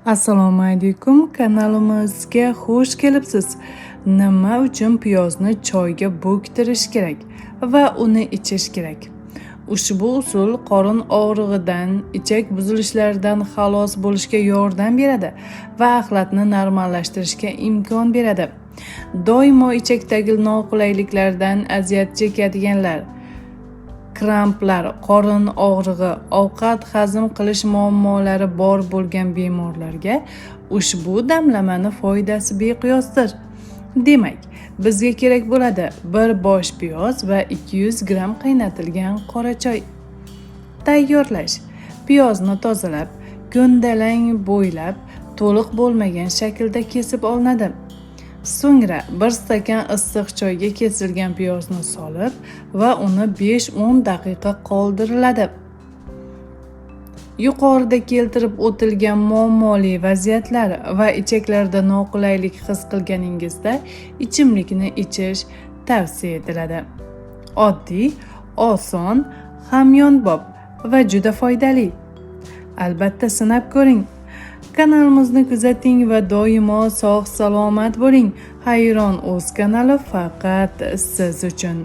Assalomu alaykum, kanalimizga xush kelibsiz. Nima uchun piyozni choyga bo'ktirish kerak va uni ichish kerak? Ushbu usul qorin og'rig'idan, ichak buzilishlaridan xalos bo'lishga yordam beradi va axlatni normallashtirishga imkon beradi. Doimo ichakdagi noqulayliklardan aziyat chekadiganlar, kramplar, qorin og'rig'i, ovqat hazm qilish muammolari bor bo'lgan bemorlarga ushbu damlamani foydasi beqiyosdir. Demak, bizga kerak bo'ladi 1 bosh piyoz va 200 gram qaynatilgan qora choy. Tayyorlash: piyozni tozalab, ko'ndalang bo'ylab, to'liq bo'lmagan shaklda kesib olinadi. So'ngra 1 stakan issiq choyga kesilgan piyozni solib va uni 5-10 daqiqa qoldiriladi. Yuqorida keltirib o'tilgan muammoli vaziyatlar va ichaklarda noqulaylik his qilganingizda ichimlikni ichish tavsiya etiladi. Oddiy, oson, hamyonbop va juda foydali. Albatta sinab ko'ring. Kanalimizni kuzating va doimo sog' salomat bo'ling. Hayron o'z kanali faqat siz uchun.